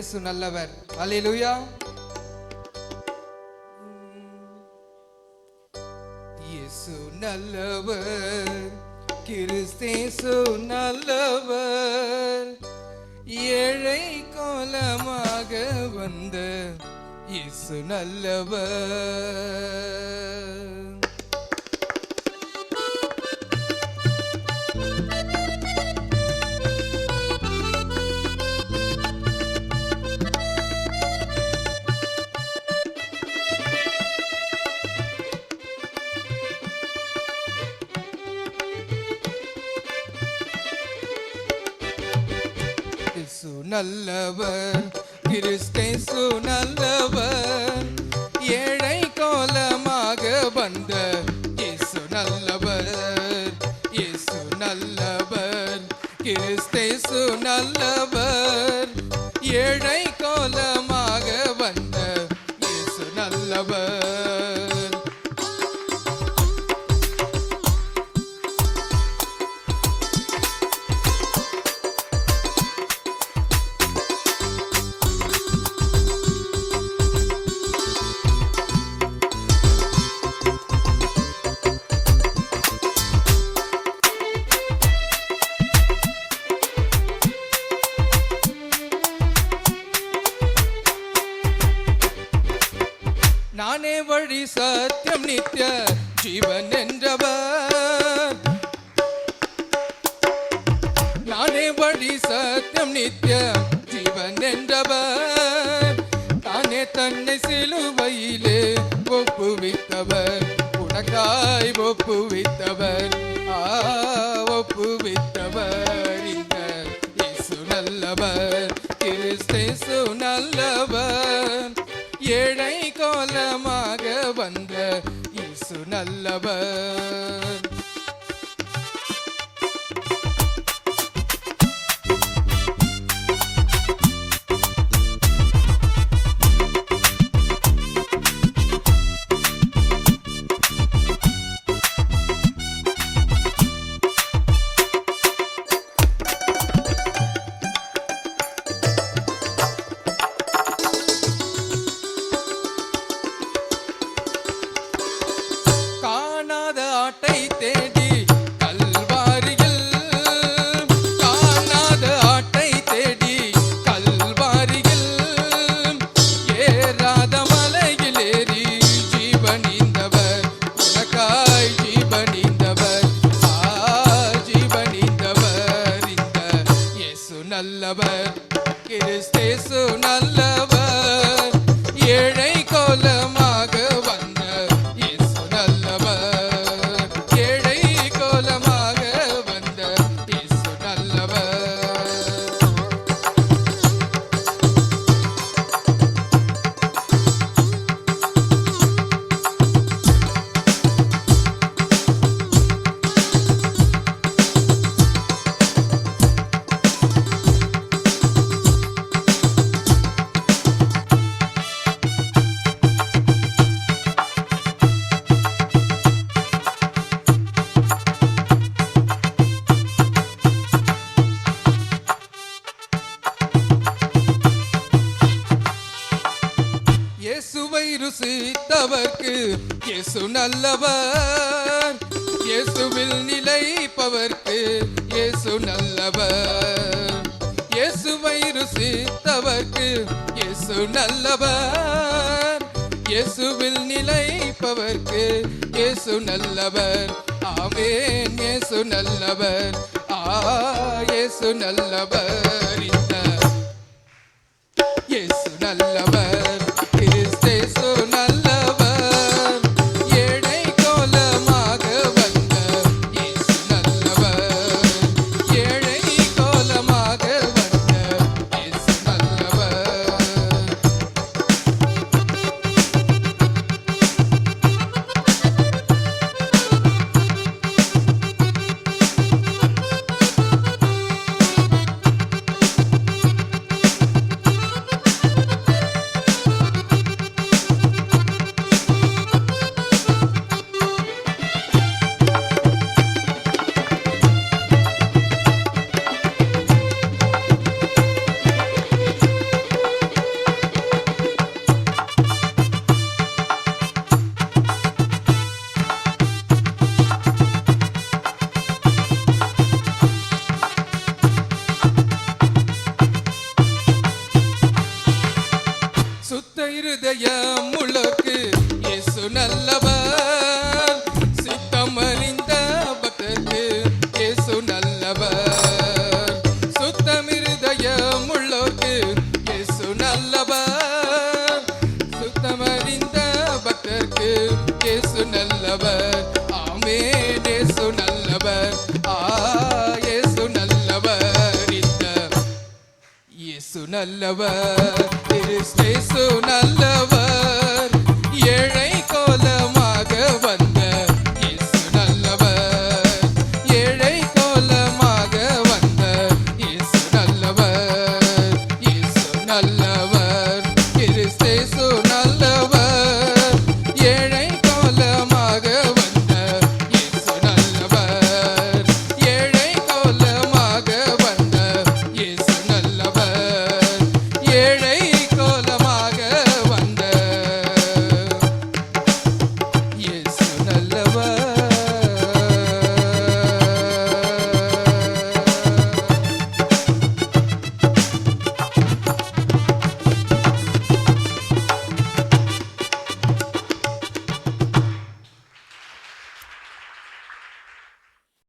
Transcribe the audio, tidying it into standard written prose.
இயேசு நல்லவர். அல்லேலூயா. இயேசு நல்லவர், கிறிஸ்தேசு நல்லவர், ஏழை கோலமாக வந்த இயேசு நல்லவர். இயேசு நல்லவர், கிறிஸ்தேசு நல்லவர், ஏழை கோலமாக வந்த இயேசு நல்லவர். இயேசு நல்லவர், கிறிஸ்தேசு நல்லவர், ஏழை கோலமாக வந்த இயேசு நல்லவர். நானே வழி சத்தியம் நித்திய ஜீவன் என்றவர், நானே வழி சத்தியம் நித்திய ஜீவன் என்றவர், தானே தன்னை சிலுவையிலே ஒப்புவித்தவர், உனக்காய் ஒப்புவித்தவர், ஒப்புவித்தவர். இந்த இயேசு நல்லவர், கிறிஸ்தேசு நல்லவர், ஏழை கோலமாக வந்த இயேசு நல்லவர். தேடி கல்வாரியில், காணாத ஆட்டை தேடி கல்வாரியில், ஏறாத மலையில் ஏறி ஜீவனிந்தவர், உனக்காய் ஜீவனிந்தவர், ஜீவனிந்தவர். இந்த இயேசு நல்லவர், கிறிஸ்தேசு நல்லவர், ஏழை கோலமாக வந்த இயேசு நல்லவர். இயேசுவை ருசித்தவர்க்கு இயேசு நல்லவர், இயேசுவில் நிலைப்பவர்க்கு இயேசு நல்லவர். இயேசுவை ருசித்தவர்க்கு இயேசு நல்லவர், இயேசுவில் நிலைப்பவர்க்கு இயேசு நல்லவர். ஆமென். இயேசு நல்லவர், இயேசு நல்லவர். இந்த இயேசு நல்லவர், கிறிஸ்தேசு நல்லவர், ஏழை கோலமாக வந்த இயேசு நல்லவர், ஏழை கோலமாக வந்த இயேசு நல்லவர். இயேசு நல்லவர். ஆமென், இயேசு நல்லவர். இயேசு நல்லவர். இந்த இயேசு நல்லவர். இயேசு நல்லவர்.